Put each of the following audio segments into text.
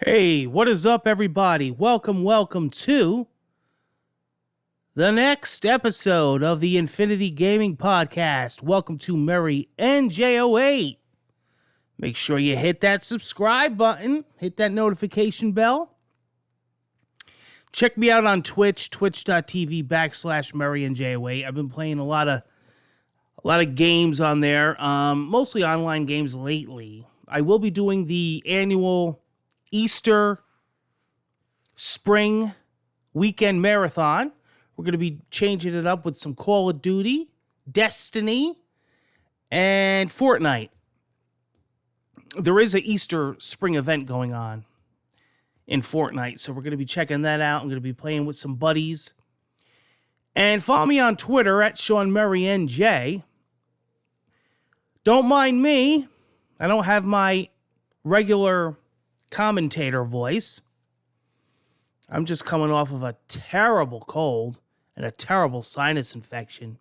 Hey, what is up, everybody? Welcome to the next episode of the Infinity Gaming Podcast. Welcome to Mary NJ08. Make sure you hit that subscribe button, hit that notification bell. Check me out on Twitch, twitch.tv/MaryNJ08. I've been playing a lot of games on there, mostly online games lately. I will be doing the annual Easter spring weekend marathon. We're going to be changing it up with some Call of Duty, Destiny, and Fortnite. There is an Easter spring event going on in Fortnite, so we're going to be checking that out. I'm going to be playing with some buddies. And follow me on Twitter at SeanMurrayNJ. Don't mind me. I don't have my regular commentator voice. I'm just coming off of a terrible cold and a terrible sinus infection.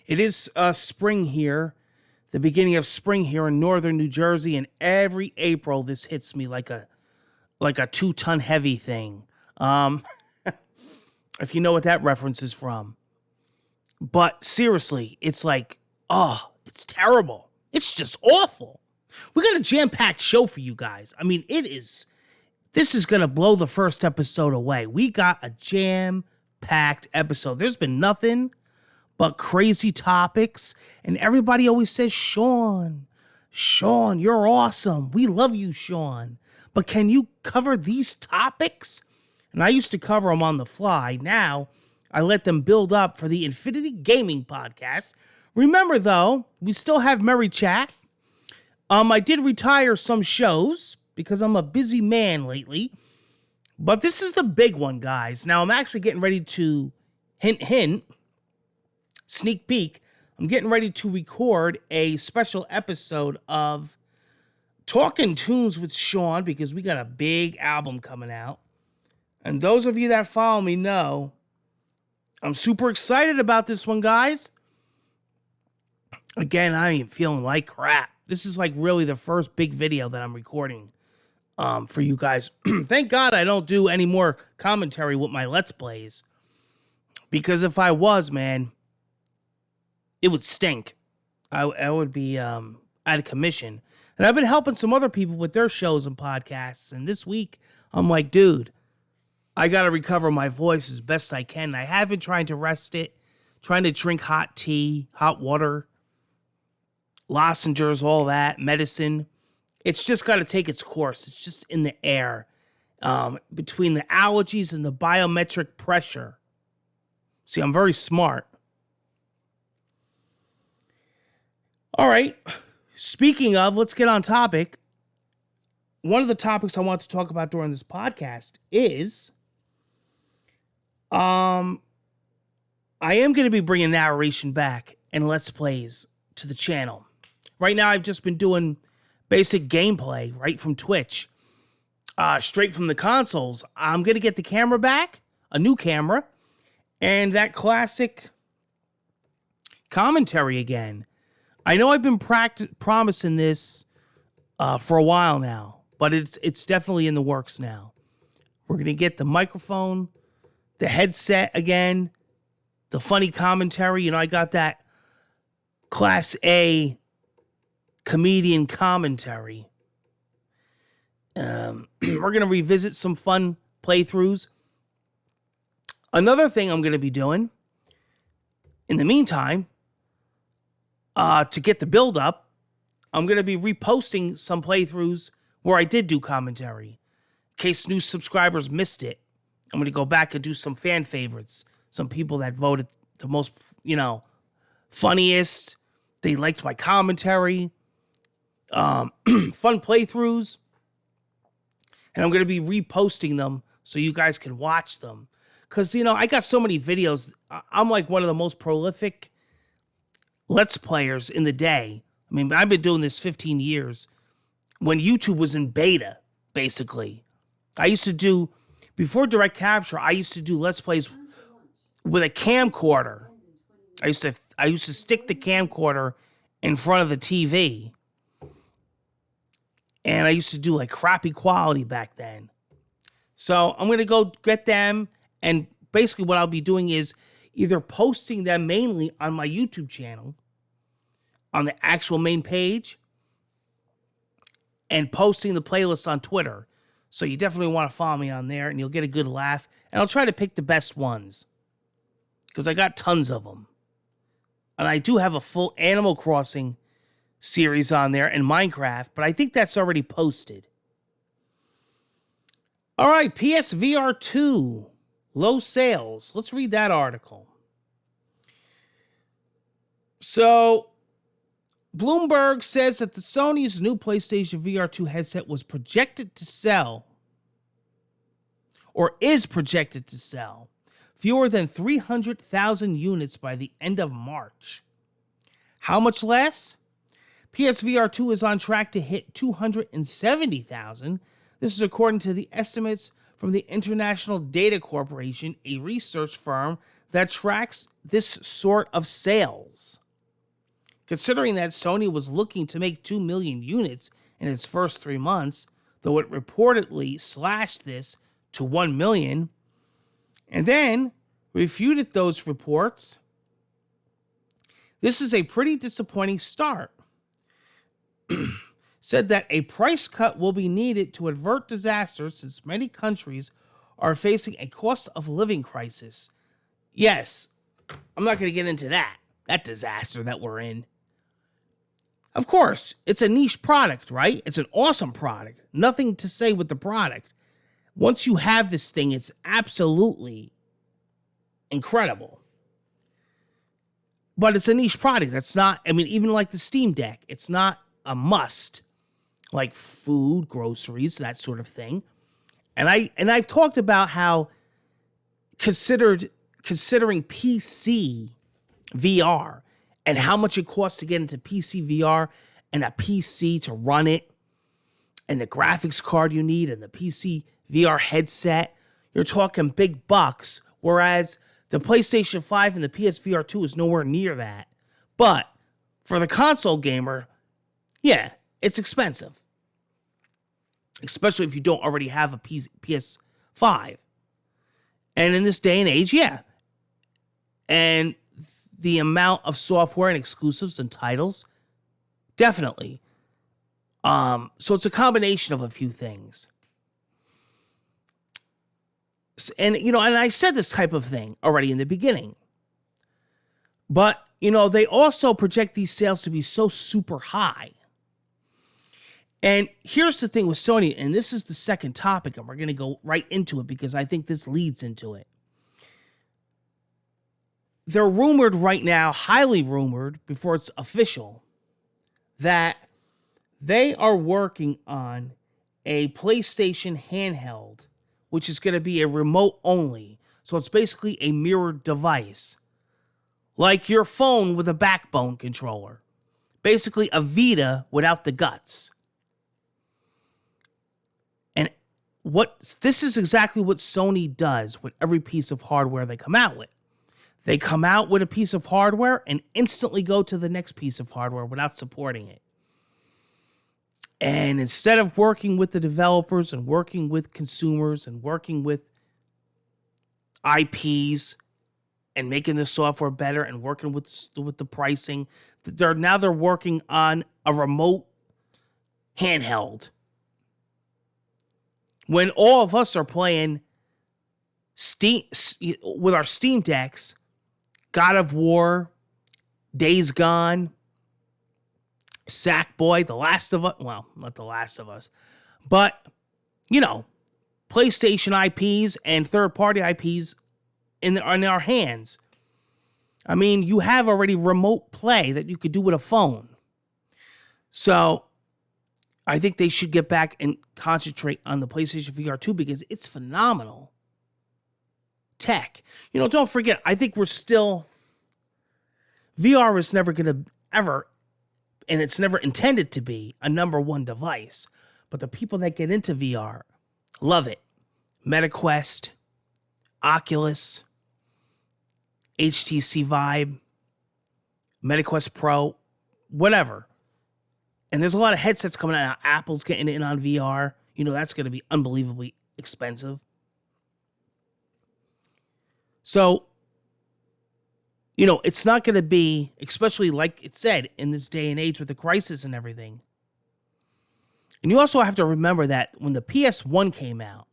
It is spring here, the beginning of spring here in northern New Jersey, and every April this hits me like a 2-ton heavy thing. If you know what that reference is from. But seriously, it's like, it's terrible. It's just awful. We got a jam-packed show for you guys. I mean, this is going to blow the first episode away. We got a jam-packed episode. There's been nothing but crazy topics, and everybody always says, Sean, you're awesome. We love you, Sean. But can you cover these topics? And I used to cover them on the fly. Now, I let them build up for the Infinity Gaming Podcast. Remember, though, we still have Merry Chat. I did retire some shows because I'm a busy man lately. But this is the big one, guys. Now, I'm actually getting ready to, hint, sneak peek, I'm getting ready to record a special episode of Talking Tunes with Sean because we got a big album coming out. And those of you that follow me know I'm super excited about this one, guys. Again, I am feeling like crap. This is like really the first big video that I'm recording for you guys. Thank God I don't do any more commentary with my Let's Plays. Because if I was, man, it would stink. I would be out of commission. And I've been helping some other people with their shows and podcasts. And this week, I'm like, dude, I got to recover my voice as best I can. I have been trying to rest it, trying to drink hot tea, hot water, lozenges, all that, medicine. It's just got to take its course. It's just in the air between the allergies and the biometric pressure. See, I'm very smart. All right. Speaking of, let's get on topic. One of the topics I want to talk about during this podcast is I am going to be bringing narration back and Let's Plays to the channel. Right now, I've just been doing basic gameplay right from Twitch, straight from the consoles. I'm going to get the camera back, a new camera, and that classic commentary again. I know I've been promising this for a while now, but it's definitely in the works now. We're going to get the microphone, the headset again, the funny commentary. You know, I got that Class A comedian commentary. We're going to revisit some fun playthroughs. Another thing I'm going to be doing in the meantime, to get the build up, I'm going to be reposting some playthroughs where I did do commentary. In case new subscribers missed it, I'm going to go back and do some fan favorites. Some people that voted the most, funniest. They liked my commentary. Fun playthroughs. And I'm going to be reposting them so you guys can watch them. Because, I got so many videos. I'm like one of the most prolific Let's Players in the day. I mean, I've been doing this 15 years. When YouTube was in beta, basically. I used to do, before direct capture, I used to do Let's Plays with a camcorder. I used to stick the camcorder in front of the TV And I used to do like crappy quality back then. So I'm going to go get them. And basically what I'll be doing is either posting them mainly on my YouTube channel, on the actual main page, and posting the playlist on Twitter. So you definitely want to follow me on there and you'll get a good laugh. And I'll try to pick the best ones, because I got tons of them. And I do have a full Animal Crossing series on there and Minecraft, but I think that's already posted. All right, PSVR 2, low sales. Let's read that article. So, Bloomberg says that the Sony's new PlayStation VR 2 headset was projected to sell, or is projected to sell, fewer than 300,000 units by the end of March. How much less? PSVR 2 is on track to hit 270,000. This is according to the estimates from the International Data Corporation, a research firm that tracks this sort of sales. Considering that Sony was looking to make 2 million units in its first 3 months, though it reportedly slashed this to 1 million, and then refuted those reports, this is a pretty disappointing start. Said that a price cut will be needed to avert disasters since many countries are facing a cost of living crisis. Yes, I'm not going to get into that disaster that we're in. Of course, it's a niche product, right? It's an awesome product. Nothing to say with the product. Once you have this thing, it's absolutely incredible. But it's a niche product. It's not, I mean, even like the Steam Deck, it's not a must. Like food, groceries, that sort of thing. And I've talked about how considering PC VR and how much it costs to get into PC VR and a PC to run it and the graphics card you need and the PC VR headset, you're talking big bucks, whereas the PlayStation 5 and the PSVR 2 is nowhere near that. But for the console gamer, yeah, it's expensive, especially if you don't already have a PS5. And in this day and age, yeah. And the amount of software and exclusives and titles, definitely. So it's a combination of a few things. And, and I said this type of thing already in the beginning. But, they also project these sales to be so super high. And here's the thing with Sony, and this is the second topic, and we're going to go right into it because I think this leads into it. They're rumored right now, highly rumored, before it's official, that they are working on a PlayStation handheld, which is going to be a remote only. So it's basically a mirrored device, like your phone with a backbone controller. Basically a Vita without the guts. This is exactly what Sony does with every piece of hardware they come out with. They come out with a piece of hardware and instantly go to the next piece of hardware without supporting it. And instead of working with the developers and working with consumers and working with IPs and making the software better and working with the pricing, they're working on a remote handheld. When all of us are playing Steam with our Steam Decks, God of War, Days Gone, Sackboy, The Last of Us, well, not The Last of Us, but, PlayStation IPs and third-party IPs in our hands. I mean, you have already remote play that you could do with a phone. So I think they should get back and concentrate on the PlayStation VR 2 because it's phenomenal tech. Don't forget, I think VR is never going to ever, and it's never intended to be, a number one device. But the people that get into VR love it. MetaQuest, Oculus, HTC Vive, MetaQuest Pro, whatever. And there's a lot of headsets coming out. Apple's getting in on VR. You know, that's going to be unbelievably expensive. So, you know, it's not going to be, especially like it said, in this day and age with the crisis and everything. And you also have to remember that when the PS1 came out,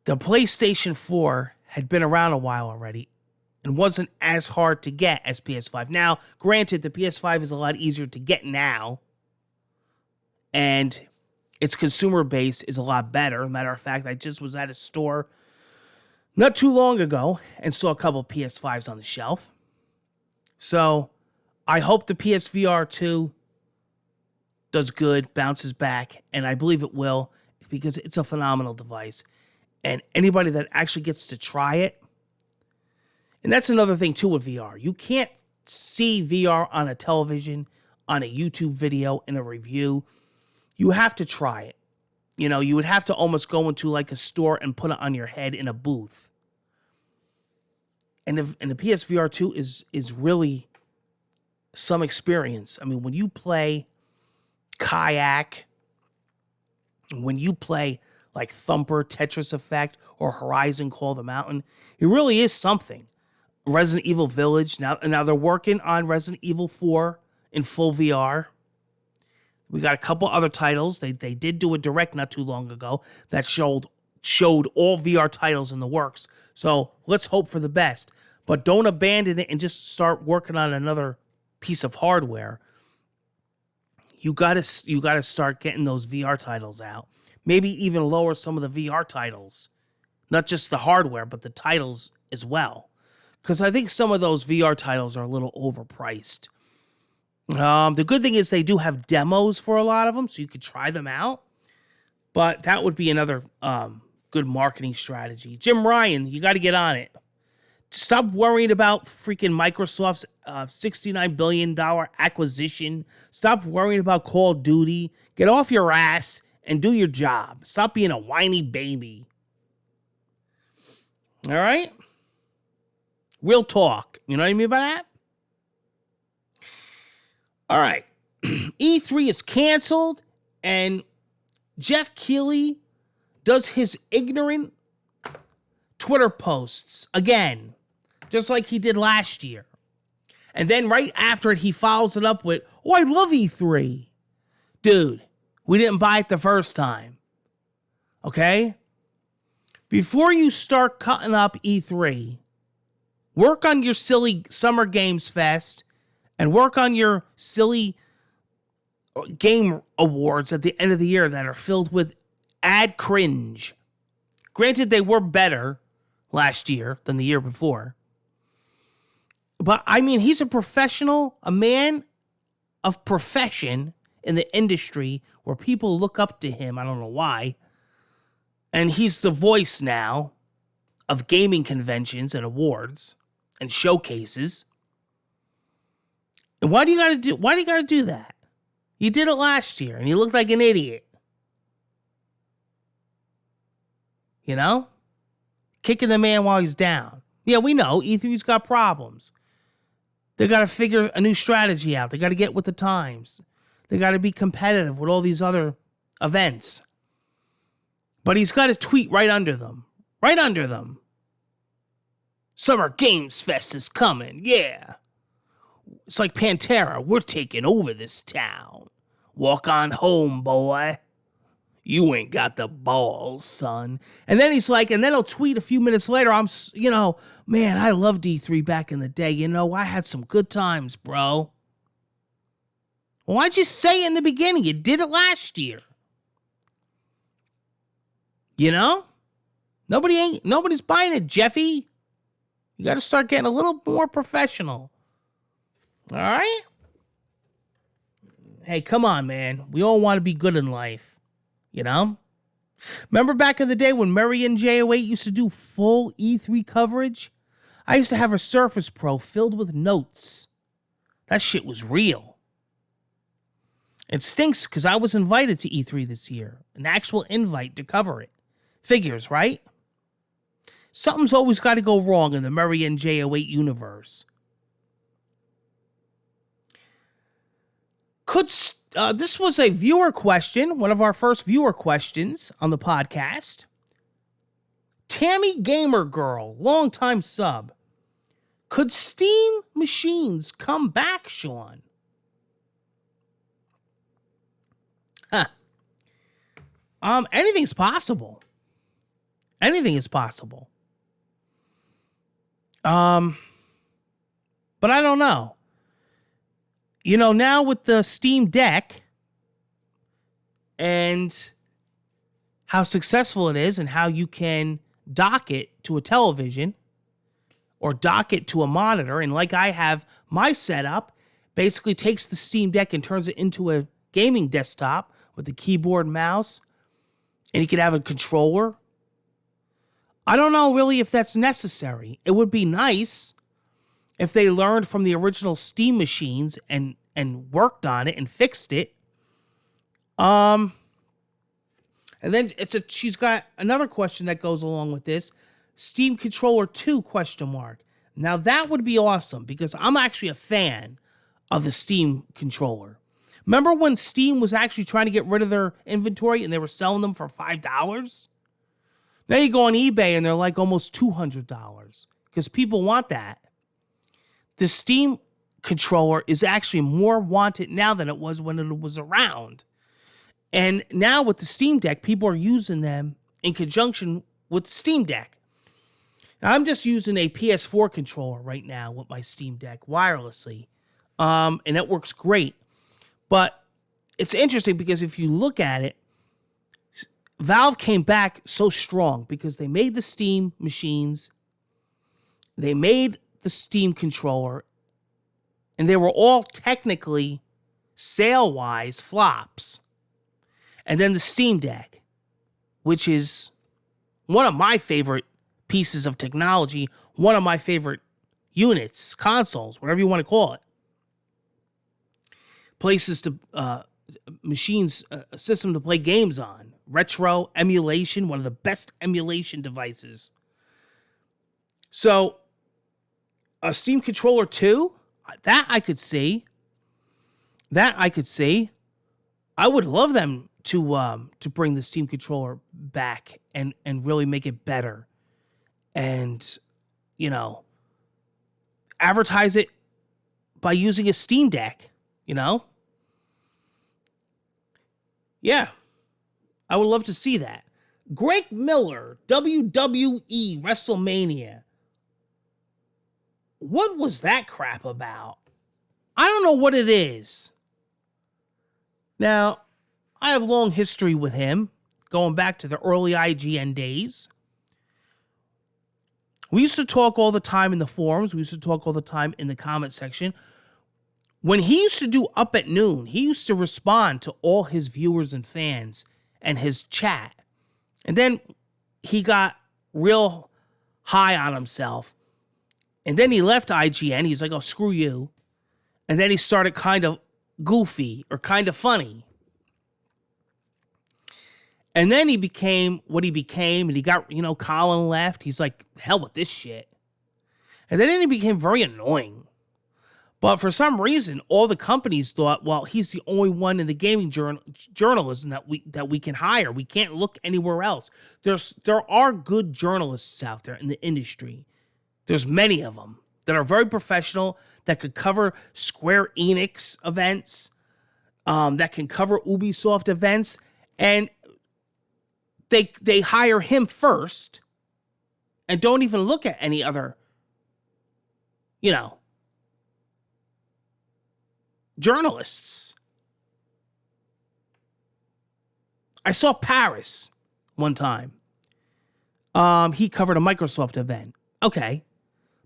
the PlayStation 4 had been around a while already and wasn't as hard to get as PS5. Now, granted, the PS5 is a lot easier to get now, and its consumer base is a lot better. Matter of fact, I just was at a store not too long ago and saw a couple PS5s on the shelf. So, I hope the PSVR 2 does good, bounces back, and I believe it will because it's a phenomenal device. And anybody that actually gets to try it, and that's another thing too with VR. You can't see VR on a television, on a YouTube video, in a review. You have to try it. You know, you would have to almost go into like a store and put it on your head in a booth. And the PSVR 2 is really some experience. I mean, when you play Kayak, when you play like Thumper, Tetris Effect, or Horizon Call the Mountain, it really is something. Resident Evil Village, now they're working on Resident Evil 4 in full VR. We got a couple other titles. They did do a direct not too long ago that showed all VR titles in the works. So let's hope for the best. But don't abandon it and just start working on another piece of hardware. You gotta start getting those VR titles out. Maybe even lower some of the VR titles. Not just the hardware, but the titles as well. Because I think some of those VR titles are a little overpriced. The good thing is they do have demos for a lot of them, so you could try them out. But that would be another good marketing strategy. Jim Ryan, you got to get on it. Stop worrying about freaking Microsoft's $69 billion acquisition. Stop worrying about Call of Duty. Get off your ass and do your job. Stop being a whiny baby. All right? Real talk. You know what I mean by that? All right. E3 is canceled, and Jeff Keighley does his ignorant Twitter posts again, just like he did last year. And then right after it, he follows it up with, "Oh, I love E3. Dude, we didn't buy it the first time. Okay? Before you start cutting up E3, work on your silly Summer Games Fest and work on your silly game awards at the end of the year that are filled with ad cringe. Granted, they were better last year than the year before. But, I mean, he's a professional, a man of profession in the industry where people look up to him. I don't know why. And he's the voice now of gaming conventions and awards and showcases. And why do you gotta do that? You did it last year and you looked like an idiot. You know? Kicking the man while he's down. Yeah, we know E3's got problems. They got to figure a new strategy out. They got to get with the times. They got to be competitive with all these other events. But he's got a tweet right under them. Right under them. Summer Games Fest is coming. Yeah. It's like Pantera. We're taking over this town. Walk on home, boy. You ain't got the balls, son. And then he's like, and then he'll tweet a few minutes later, man, I loved E3 back in the day. You know, I had some good times, bro. Well, why'd you say in the beginning? You did it last year. You know? Nobody's buying it, Jeffy. You got to start getting a little more professional. All right? Hey, come on, man. We all want to be good in life. You know? Remember back in the day when Murray and J08 used to do full E3 coverage? I used to have a Surface Pro filled with notes. That shit was real. It stinks because I was invited to E3 this year. An actual invite to cover it. Figures, right? Something's always got to go wrong in the Murray and J08 universe. This was a viewer question, one of our first viewer questions on the podcast. Tammy Gamer Girl, longtime sub. Could Steam machines come back, Sean? Huh. Anything's possible. Anything is possible. But I don't know. You know, now with the Steam Deck and how successful it is and how you can dock it to a television or dock it to a monitor, and like I have my setup, basically takes the Steam Deck and turns it into a gaming desktop with the keyboard and mouse, and you can have a controller. I don't know really if that's necessary. It would be nice if they learned from the original Steam machines and worked on it and fixed it. And then she's got another question that goes along with this. Steam Controller 2 ? Now that would be awesome because I'm actually a fan of the Steam controller. Remember when Steam was actually trying to get rid of their inventory and they were selling them for $5? Now you go on eBay and they're like almost $200 because people want that. The Steam controller is actually more wanted now than it was when it was around. And now with the Steam Deck, people are using them in conjunction with the Steam Deck. Now, I'm just using a PS4 controller right now with my Steam Deck wirelessly. And that works great. But it's interesting because if you look at it, Valve came back so strong because they made the Steam machines, they made the Steam controller, and they were all technically, sale-wise, flops. And then the Steam Deck, which is one of my favorite pieces of technology, one of my favorite units, consoles, whatever you want to call it. Places to, machines, a system to play games on. Retro emulation, one of the best emulation devices. So, a Steam Controller 2, that I could see. I would love them to bring the Steam Controller back and really make it better. And, you know, advertise it by using a Steam Deck, you know? Yeah. I would love to see that. Greg Miller, WWE WrestleMania. What was that crap about? I don't know what it is. Now, I have long history with him, going back to the early IGN days. We used to talk all the time in the forums. We used to talk all the time in the comment section. When he used to do Up at Noon, he used to respond to all his viewers and fans and his chat. And then he got real high on himself. And then he left IGN. He's like, oh, screw you. And then he started kind of goofy or kind of funny. And then he became what he became, and he got, Colin left. He's like, hell with this shit. And then he became very annoying. But for some reason, all the companies thought, well, he's the only one in the gaming journalism that we can hire. We can't look anywhere else. There are good journalists out there in the industry. There's many of them that are very professional, that could cover Square Enix events, that can cover Ubisoft events, and they hire him first and don't even look at any other, journalists. I saw Paris one time. He covered a Microsoft event. Okay.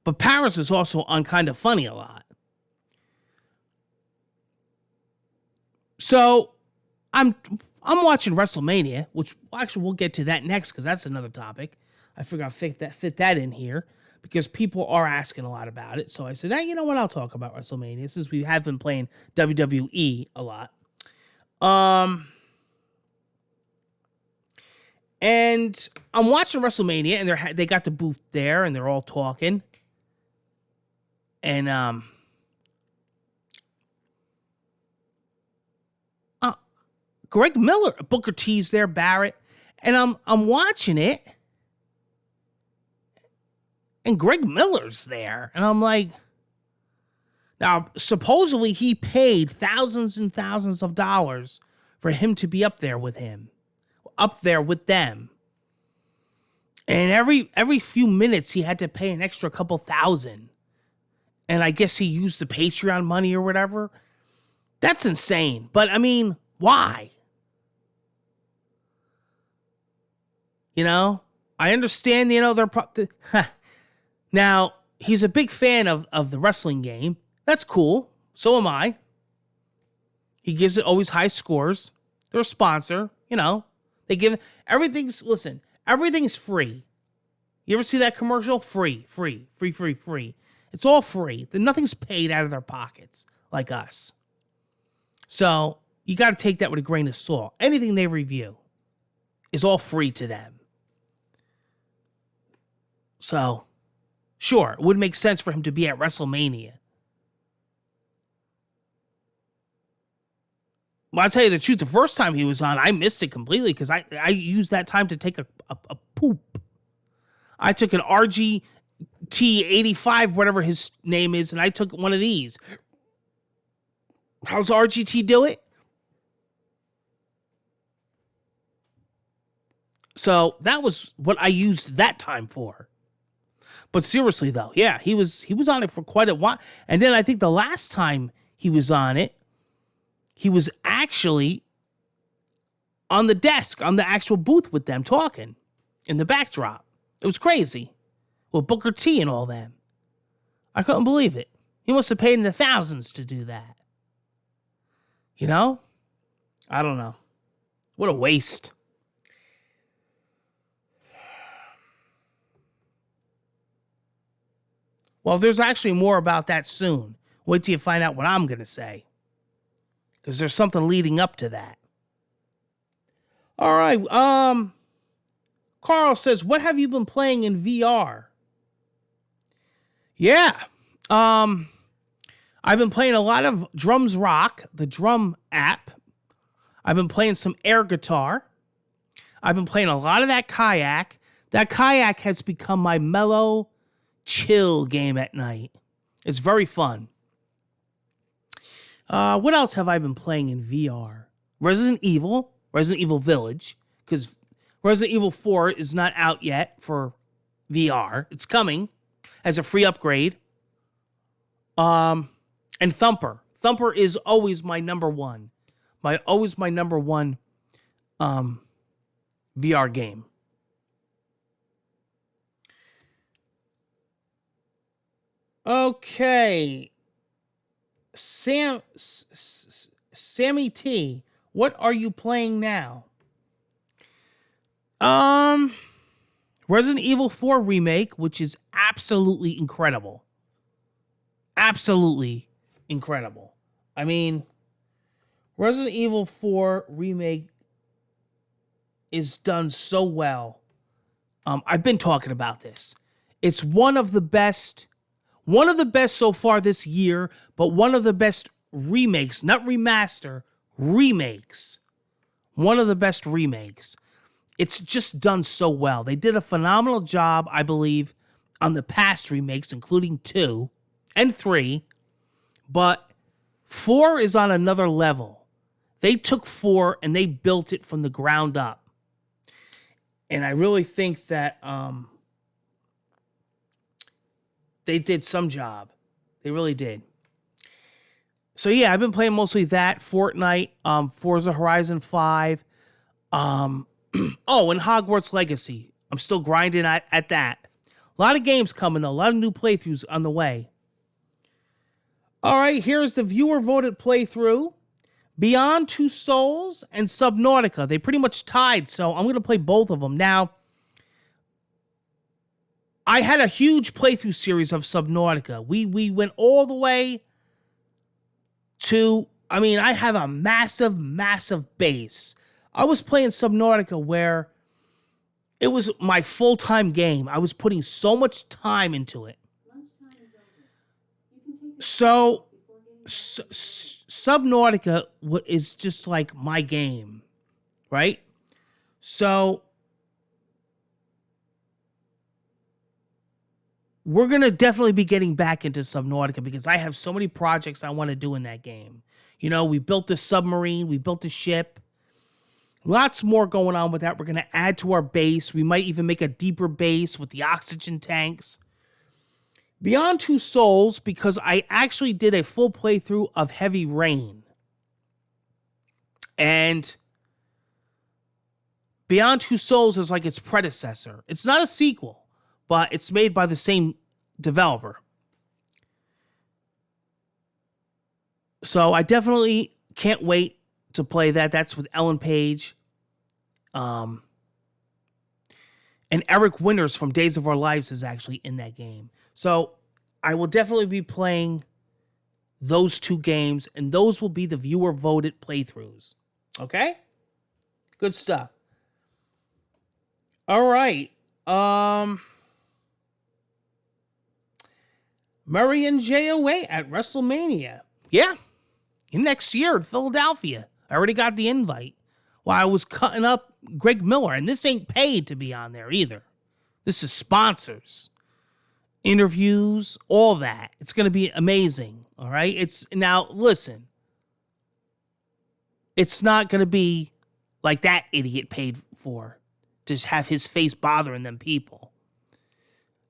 But Paris is also on Kind of Funny a lot. So I'm watching WrestleMania, which actually we'll get to that next because that's another topic. I figured I'd fit that in here because people are asking a lot about it. So I said, hey, you know what? I'll talk about WrestleMania since we have been playing WWE a lot. And I'm watching WrestleMania, and they got the booth there, and they're all talking. And Greg Miller, Booker T's there, Barrett, and I'm watching it, and Greg Miller's there, and I'm like, now supposedly he paid thousands and thousands of dollars for him to be up there with him, up there with them, and every few minutes he had to pay an extra couple thousand, and I guess he used the Patreon money or whatever. That's insane, but I mean, why? You know, I understand, you know, now, he's a big fan of the wrestling game. That's cool. So am I. He gives it always high scores. They're a sponsor, you know. They give everything's free. You ever see that commercial? Free. It's all free. Nothing's paid out of their pockets like us. So you got to take that with a grain of salt. Anything they review is all free to them. So, sure, it would make sense for him to be at WrestleMania. Well, I'll tell you the truth, the first time he was on, I missed it completely because I used that time to take a poop. I took an RGT85, whatever his name is, and I took one of these. How's RGT do it? So that was what I used that time for. But seriously, though, yeah, he was on it for quite a while. And then I think the last time he was on it, he was actually on the desk, on the actual booth with them talking in the backdrop. It was crazy. With Booker T and all them. I couldn't believe it. He must have paid in the thousands to do that. You know? I don't know. What a waste. Well, there's actually more about that soon. Wait till you find out what I'm going to say. Because there's something leading up to that. All right. Carl says, what have you been playing in VR? Yeah. I've been playing a lot of Drums Rock, the drum app. I've been playing some air guitar. I've been playing a lot of that kayak. That kayak has become my mellow, chill game at night. It's very fun. What else have I been playing in VR? Resident Evil Village, because Resident Evil 4 is not out yet for VR. It's coming as a free upgrade. And Thumper. Thumper is always my number one. Always my number one VR game. Okay. Sammy T, what are you playing now? Resident Evil 4 Remake, which is absolutely incredible. Absolutely incredible. I mean, Resident Evil 4 Remake is done so well. I've been talking about this. It's one of the best so far this year, but one of the best remakes, not remaster, remakes. One of the best remakes. It's just done so well. They did a phenomenal job, I believe, on the past remakes, including 2 and 3, but 4 is on another level. They took 4 and they built it from the ground up. And I really think that they did some job. They really did. So yeah, I've been playing mostly that, Fortnite, Forza Horizon 5, and Hogwarts Legacy. I'm still grinding at that. A lot of games coming though, a lot of new playthroughs on the way. All right, here's the viewer voted playthrough. Beyond Two Souls and Subnautica. They pretty much tied, so I'm going to play both of them. Now, I had a huge playthrough series of Subnautica. We went all the way to, I have a massive, massive base. I was playing Subnautica where it was my full-time game. I was putting so much time into it. So Subnautica is just like my game. right? So we're going to definitely be getting back into Subnautica because I have so many projects I want to do in that game. You know, we built the submarine, we built the ship. Lots more going on with that. We're going to add to our base. We might even make a deeper base with the oxygen tanks. Beyond Two Souls, because I actually did a full playthrough of Heavy Rain. And Beyond Two Souls is like its predecessor. It's not a sequel, but it's made by the same developer. So I definitely can't wait to play that. That's with Ellen Page. And Eric Winters from Days of Our Lives is actually in that game. So I will definitely be playing those two games, and those will be the viewer-voted playthroughs. Okay? Good stuff. All right. Murray and JOA at WrestleMania. Yeah. Next year in Philadelphia. I already got the invite. While I was cutting up Greg Miller, and this ain't paid to be on there either. This is sponsors, interviews, all that. It's going to be amazing, all right? Now, listen. It's not going to be like that idiot paid for to have his face bothering them people.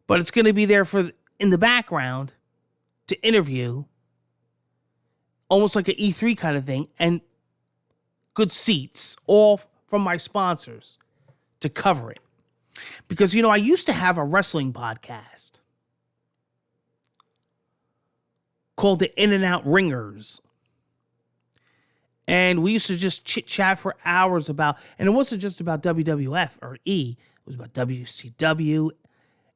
But it's going to be there in the background to interview, almost like an E3 kind of thing, and good seats, all from my sponsors to cover it. Because, you know, I used to have a wrestling podcast called the In and Out Ringers. And we used to just chit-chat for hours about, and it wasn't just about WWF or E, it was about WCW,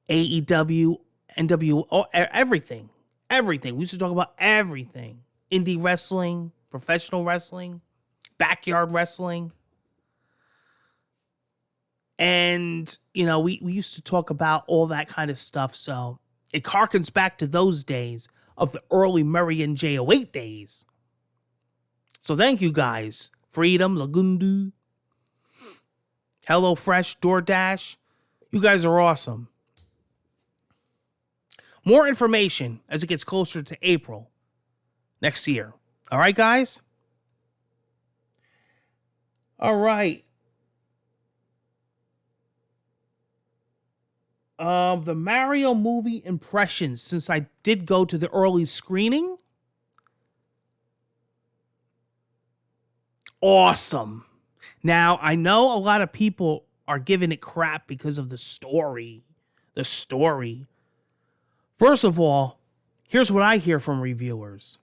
AEW, NWO, everything. Everything. We used to talk about everything. Indie wrestling, professional wrestling, backyard wrestling. And, you know, we used to talk about all that kind of stuff. So it harkens back to those days of the early Murray and J08 days. So thank you guys. Freedom, Lagundu, HelloFresh, DoorDash. You guys are awesome. More information as it gets closer to April next year. All right, guys? All right. The Mario movie impressions, since I did go to the early screening. Awesome. Now, I know a lot of people are giving it crap because of the story. The story. First of all, here's what I hear from reviewers.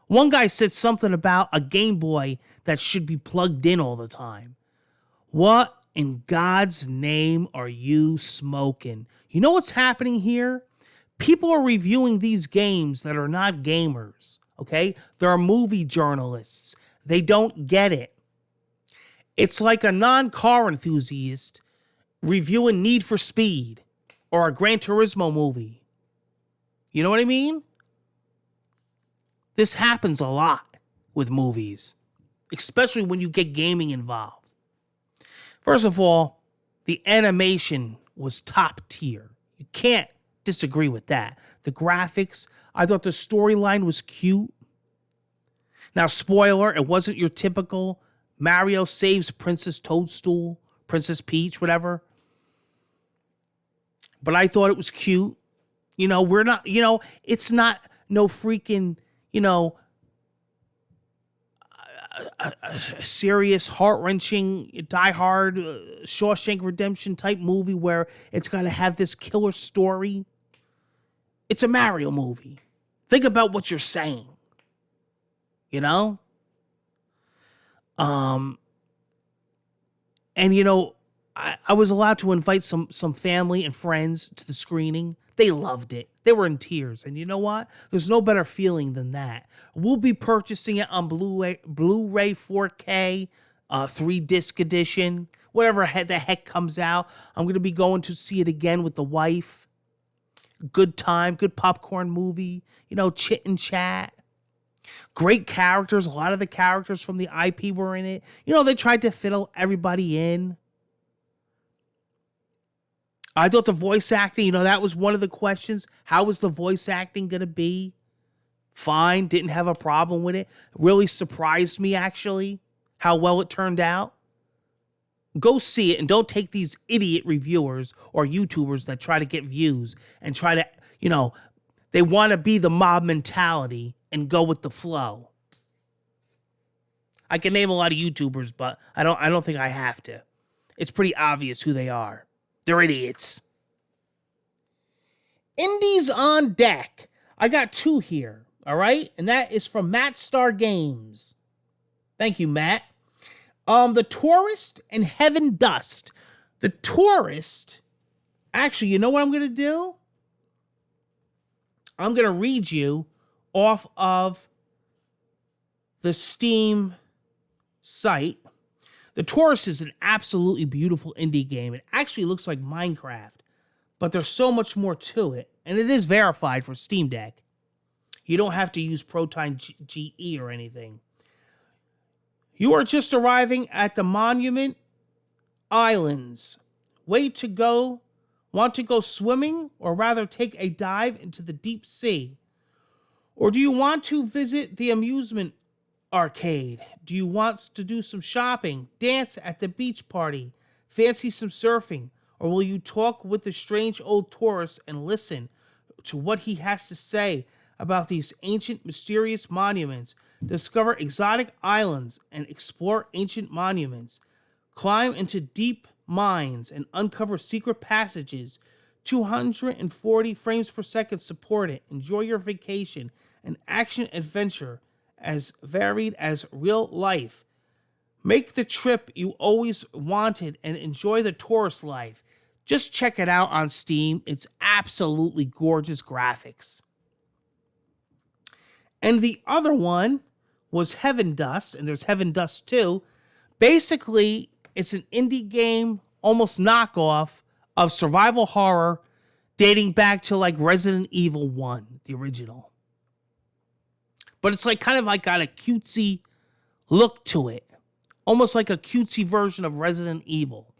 One guy said something about a Game Boy that should be plugged in all the time. What in God's name are you smoking? You know what's happening here? People are reviewing these games that are not gamers, okay? They're movie journalists. They don't get it. It's like a non-car enthusiast reviewing Need for Speed or a Gran Turismo movie. You know what I mean? This happens a lot with movies, especially when you get gaming involved. First of all, the animation was top tier. You can't disagree with that. The graphics, I thought the storyline was cute. Now, spoiler, it wasn't your typical Mario saves Princess Toadstool, Princess Peach, whatever. But I thought it was cute. You know, we're not, you know, it's not no freaking, you know, a serious, heart-wrenching, die-hard, Shawshank Redemption type movie where it's got to have this killer story. It's a Mario movie. Think about what you're saying. You know? And, you know, I was allowed to invite some family and friends to the screening. They loved it. They were in tears. And you know what? There's no better feeling than that. We'll be purchasing it on Blu-ray 4K, 3-disc edition, whatever the heck comes out. I'm going to be going to see it again with the wife. Good time, good popcorn movie, you know, chit and chat. Great characters. A lot of the characters from the IP were in it. You know, they tried to fit everybody in. I thought the voice acting, you know, that was one of the questions. How was the voice acting going to be? Fine. Didn't have a problem with it. Really surprised me, actually, how well it turned out. Go see it and don't take these idiot reviewers or YouTubers that try to get views and try to, you know, they want to be the mob mentality and go with the flow. I can name a lot of YouTubers, but I don't think I have to. It's pretty obvious who they are. They're idiots. Indies on deck. I got 2 here, all right? And that is from Matt Star Games. Thank you, Matt. The Tourist and Heaven Dust. The Tourist, actually, you know what I'm going to do? I'm going to read you off of the Steam site. The Tourist is an absolutely beautiful indie game. It actually looks like Minecraft, but there's so much more to it, and it is verified for Steam Deck. You don't have to use Proton GE or anything. You are just arriving at the Monument Islands. Want to go swimming, or rather take a dive into the deep sea? Or do you want to visit the amusement arcade? Do you want to do some shopping, dance at the beach party, fancy some surfing? Or will you talk with the strange old tourist and listen to what he has to say about these ancient, mysterious monuments? Discover exotic islands and explore ancient monuments. Climb into deep mines and uncover secret passages. 240 frames per second support it. Enjoy your vacation. An action adventure as varied as real life. Make the trip you always wanted and enjoy the tourist life. Just check it out on Steam. It's absolutely gorgeous graphics. And the other one was Heaven Dust, and there's Heaven Dust 2. Basically, it's an indie game, almost knockoff, of survival horror dating back to like Resident Evil 1, the original. But it's like kind of like got a cutesy look to it. Almost like a cutesy version of Resident Evil.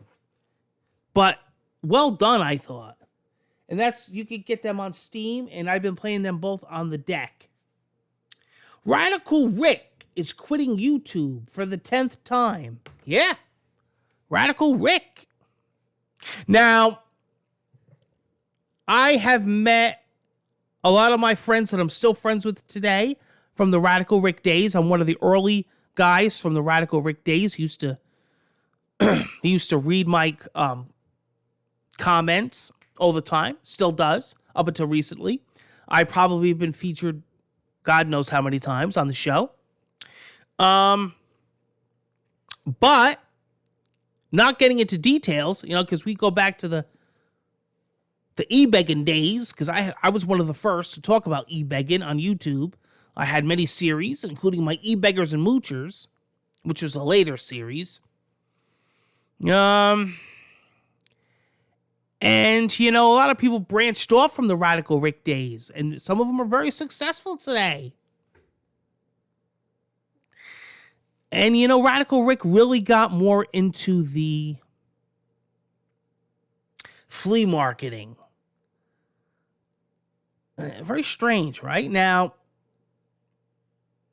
But well done, I thought. And you can get them on Steam, and I've been playing them both on the deck. Radical Rick is quitting YouTube for the 10th time. Yeah. Radical Rick. Now, I have met a lot of my friends that I'm still friends with today from the Radical Rick days. I'm one of the early guys from the Radical Rick days. He used to read my comments all the time. Still does, up until recently. I probably been featured God knows how many times on the show. But not getting into details, you know, because we go back to the e-begging days, because I was one of the first to talk about e-begging on YouTube. I had many series, including my e-beggers and moochers, which was a later series. And, you know, a lot of people branched off from the Radical Rick days, and some of them are very successful today. And, you know, Radical Rick really got more into the flea marketing. Very strange, right? Now,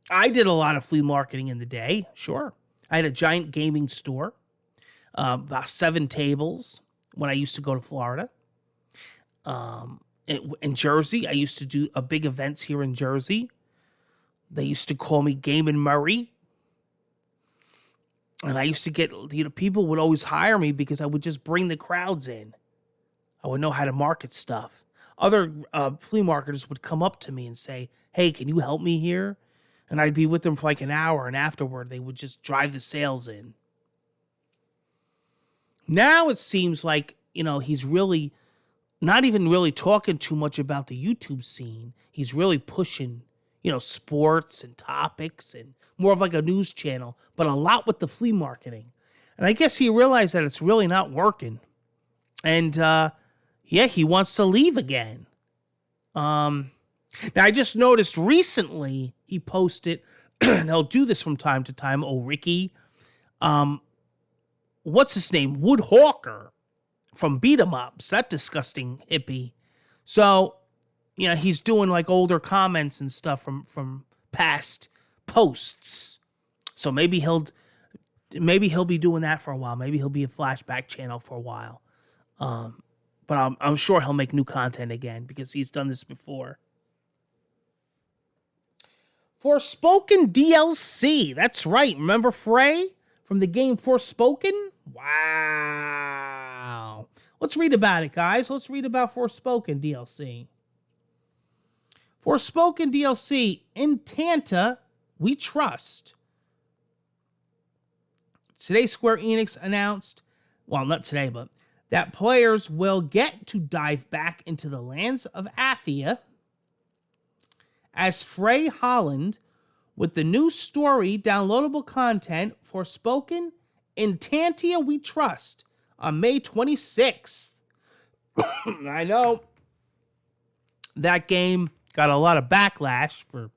I did a lot of flea marketing in the day, sure. I had a giant gaming store, about 7 tables when I used to go to Florida. In Jersey, I used to do big events here in Jersey. They used to call me Game and Murray. And I used to get, you know, people would always hire me because I would just bring the crowds in. I would know how to market stuff. Other flea marketers would come up to me and say, hey, can you help me here? And I'd be with them for like an hour, and afterward, they would just drive the sales in. Now it seems like, you know, he's really not even really talking too much about the YouTube scene. He's really pushing, you know, sports and topics and more of like a news channel, but a lot with the flea marketing. And I guess he realized that it's really not working. And, yeah, he wants to leave again. Now, I just noticed recently he posted, and he'll do this from time to time. Oh, Ricky. What's his name? Woodhawker from Beat 'em Ups. That disgusting hippie. So, you know, he's doing like older comments and stuff from past posts. So maybe he'll be doing that for a while. Maybe he'll be a flashback channel for a while. But I'm sure he'll make new content again because he's done this before. Forspoken DLC. That's right. Remember Frey from the game Forspoken? Wow. Let's read about it, guys. Let's read about Forspoken DLC. Forspoken DLC. In Tanta, we trust. Today, Square Enix announced, well, not today, but that players will get to dive back into the lands of Athia as Frey Holland with the new story downloadable content Forspoken in Tantia We Trust on May 26th. I know that game got a lot of backlash for,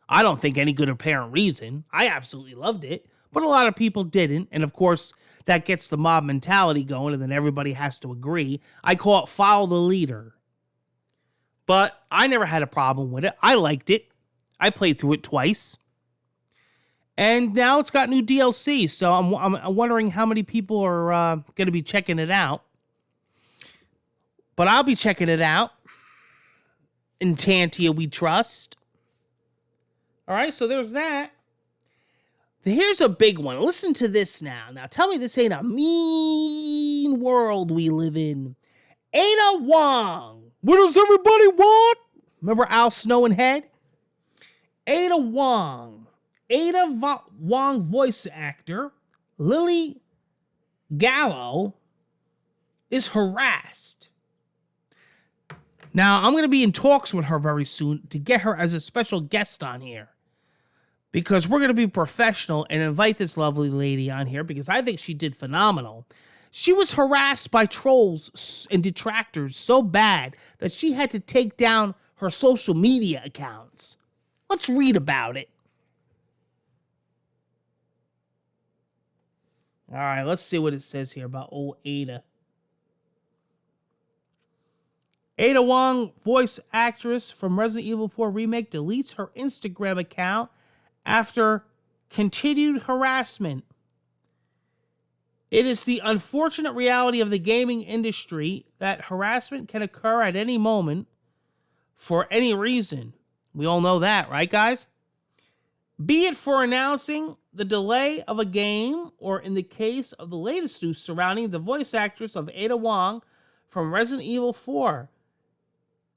I don't think, any good apparent reason. I absolutely loved it, but a lot of people didn't. And of course, that gets the mob mentality going, and then everybody has to agree. I call it follow the leader. But I never had a problem with it. I liked it. I played through it twice. And now it's got new DLC, so I'm wondering how many people are going to be checking it out. But I'll be checking it out. In Tantia We Trust. All right, so there's that. Here's a big one. Listen to this now. Now, tell me this ain't a mean world we live in. Ada Wong. What does everybody want? Remember Al Snow and Head? Ada Wong. Wong voice actor Lily Gallo is harassed. Now, I'm going to be in talks with her very soon to get her as a special guest on here. Because we're going to be professional and invite this lovely lady on here because I think she did phenomenal. She was harassed by trolls and detractors so bad that she had to take down her social media accounts. Let's read about it. All right, let's see what it says here about old Ada. Ada Wong, voice actress from Resident Evil 4 Remake, deletes her Instagram account after continued harassment. It is the unfortunate reality of the gaming industry that harassment can occur at any moment for any reason. We all know that, right, guys? Be it for announcing the delay of a game, or in the case of the latest news surrounding the voice actress of Ada Wong from Resident Evil 4.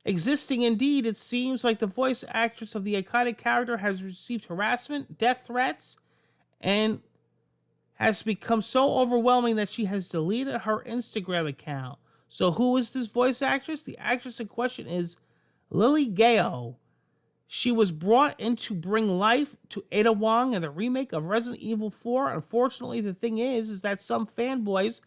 Existing indeed, it seems like the voice actress of the iconic character has received harassment, death threats, and has become so overwhelming that she has deleted her Instagram account. So who is this voice actress? The actress in question is Lily Gallo. She was brought in to bring life to Ada Wong in the remake of Resident Evil 4. Unfortunately, the thing is that some fanboys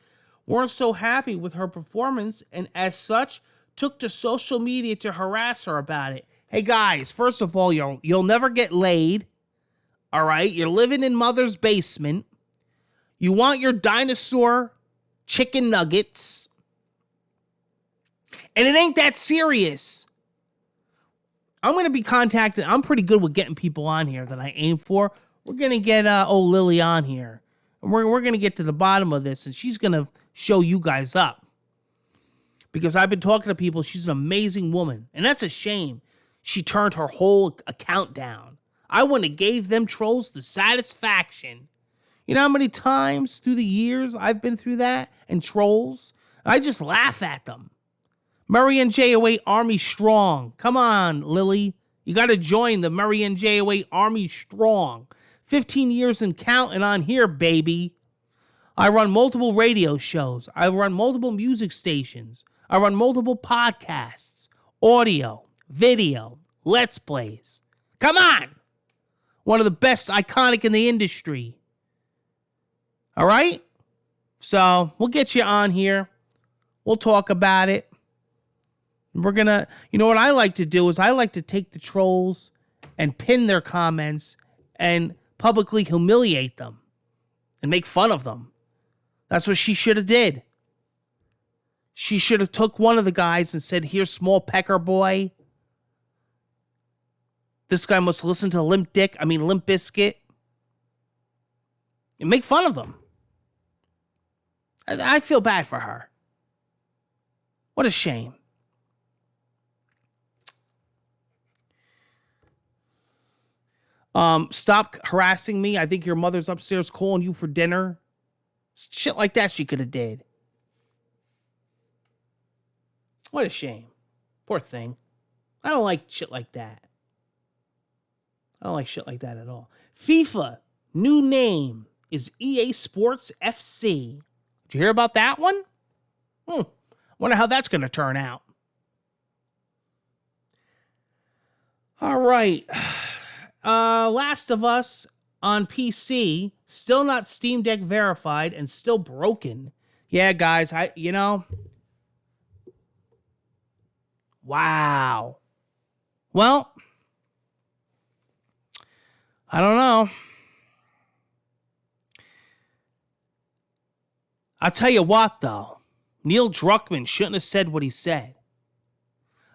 weren't so happy with her performance, and as such, took to social media to harass her about it. Hey guys, first of all, you'll never get laid. All right, you're living in mother's basement. You want your dinosaur chicken nuggets. And it ain't that serious. I'm going to be contacted. I'm pretty good with getting people on here that I aim for. We're going to get old Lily on here. And we're going to get to the bottom of this, and she's going to show you guys up. Because I've been talking to people, she's an amazing woman. And that's a shame. She turned her whole account down. I wouldn't have gave them trolls the satisfaction. You know how many times through the years I've been through that? And trolls? I just laugh at them. Marianne J08 Army Strong. Come on, Lily. You got to join the Marianne J08 Army Strong. 15 years and counting on here, baby. I run multiple radio shows. I run multiple music stations. I run multiple podcasts, audio, video, let's plays. Come on! One of the best iconic in the industry. All right? So, we'll get you on here. We'll talk about it. We're going to, you know what I like to do is I like to take the trolls and pin their comments and publicly humiliate them and make fun of them. That's what she should have did. She should have took one of the guys and said, "Here's small pecker boy. This guy must listen to Limp Bizkit." And make fun of them. I feel bad for her. What a shame. Stop harassing me. I think your mother's upstairs calling you for dinner. Shit like that she could have did. What a shame. Poor thing. I don't like shit like that. I don't like shit like that at all. FIFA, new name is EA Sports FC. Did you hear about that one? Wonder how that's going to turn out. All right. Last of Us on PC, still not Steam Deck verified and still broken. Yeah, guys, Wow. Well, I don't know. I'll tell you what, though. Neil Druckmann shouldn't have said what he said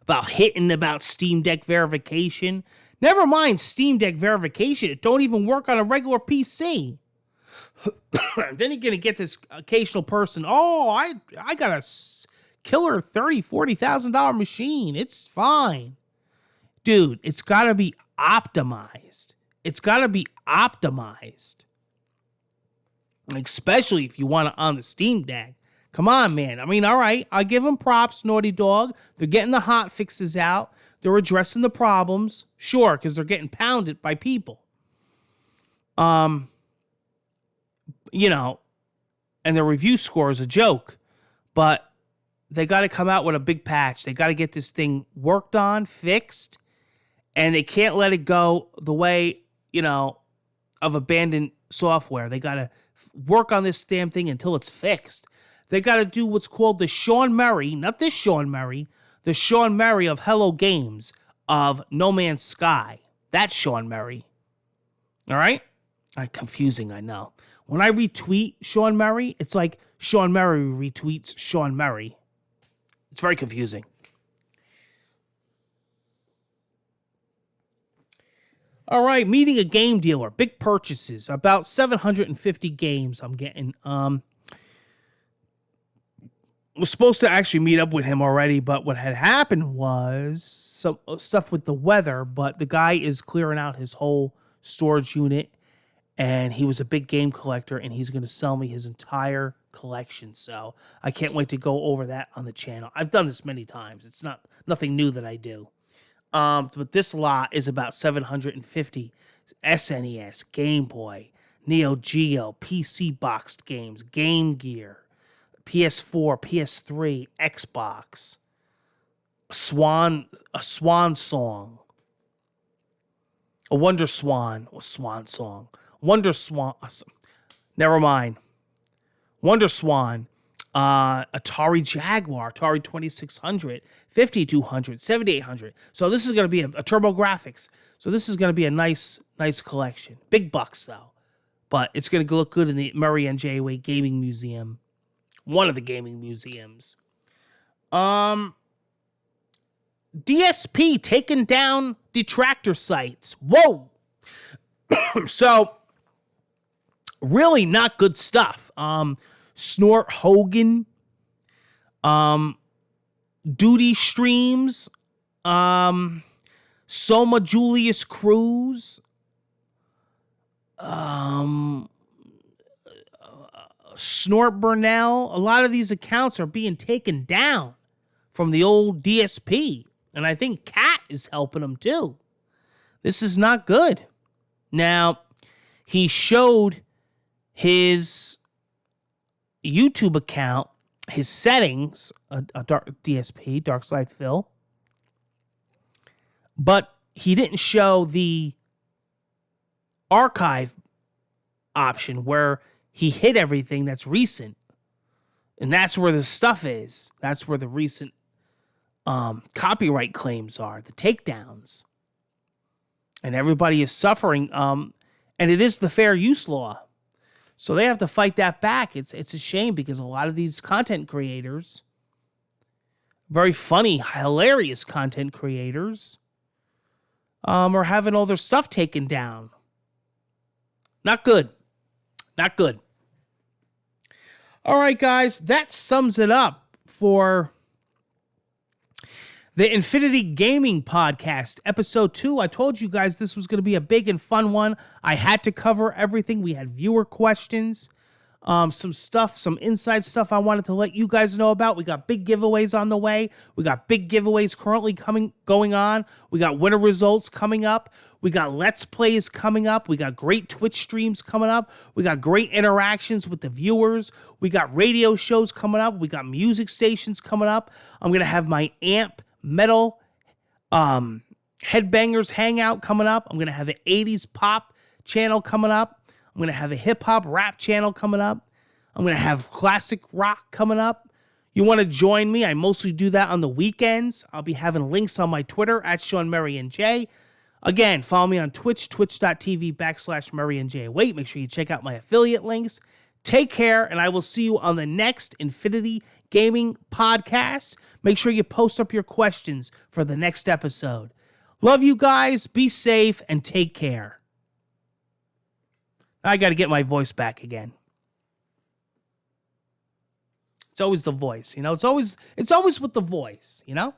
about Steam Deck verification. Never mind Steam Deck verification. It don't even work on a regular PC. Then you're going to get this occasional person, I got a killer $30,000, $40,000 machine. It's fine. Dude, it's got to be optimized. It's got to be optimized. Especially if you want it on the Steam Deck. Come on, man. I mean, all right. I give them props, Naughty Dog. They're getting the hot fixes out. They're addressing the problems. Sure, because they're getting pounded by people. And their review score is a joke. But they got to come out with a big patch. They got to get this thing worked on, fixed. And they can't let it go the way, of abandoned software. They got to work on this damn thing until it's fixed. They got to do what's called the Sean Murray, not this Sean Murray, the Sean Murray of Hello Games of No Man's Sky. That's Sean Murray. All right? Confusing, I know. When I retweet Sean Murray, it's like Sean Murray retweets Sean Murray. It's very confusing. All right, meeting a game dealer. Big purchases. About 750 games I'm getting. Was supposed to actually meet up with him already, but what had happened was some stuff with the weather, but the guy is clearing out his whole storage unit, and he was a big game collector, and he's going to sell me his entire collection. So I can't wait to go over that on the channel. I've done this many times. It's nothing new that I do. But this lot is about 750 SNES, Game Boy, Neo Geo, PC boxed games, Game Gear, PS4, PS3, Xbox, a swan song, a Wonder Swan, or Swan Song, Wonder Swan, never mind, Wonder Swan, Atari Jaguar, Atari 2600, 5200, 7800. So this is going to be a TurboGrafx. So this is going to be a nice collection. Big bucks, though. But it's going to look good in the Murray and J. Way Gaming Museum. One of the gaming museums. DSP taking down detractor sites. Whoa! So, really not good stuff. Snort Hogan, Duty Streams, Soma Julius Cruz, Snort Burnell. A lot of these accounts are being taken down from the old DSP, and I think Cat is helping them too. This is not good. Now, he showed his YouTube account, his settings, a dark DSP, Dark Side Phil, but he didn't show the archive option where he hid everything that's recent. And that's where the stuff is. That's where the recent copyright claims are, the takedowns. and everybody is suffering. And it is the fair use law. So they have to fight that back. It's a shame because a lot of these content creators, very funny, hilarious content creators, are having all their stuff taken down. Not good. Not good. All right, guys, that sums it up for the Infinity Gaming Podcast, Episode 2. I told you guys this was going to be a big and fun one. I had to cover everything. We had viewer questions, some inside stuff I wanted to let you guys know about. We got big giveaways on the way. We got big giveaways currently going on. We got winter results coming up. We got Let's Plays coming up. We got great Twitch streams coming up. We got great interactions with the viewers. We got radio shows coming up. We got music stations coming up. I'm going to have my AMP Metal Headbangers Hangout coming up. I'm going to have an 80s pop channel coming up. I'm going to have a hip-hop rap channel coming up. I'm going to have classic rock coming up. You want to join me? I mostly do that on the weekends. I'll be having links on my Twitter, at Sean Murray and J. Again, follow me on Twitch, twitch.tv/MurrayandJ. Wait, make sure you check out my affiliate links. Take care, and I will see you on the next Infinity Gaming Podcast. Make sure you post up your questions for the next episode. Love you guys. Be safe and take care. I got to get my voice back again. It's always the voice, you know? It's always with the voice, you know?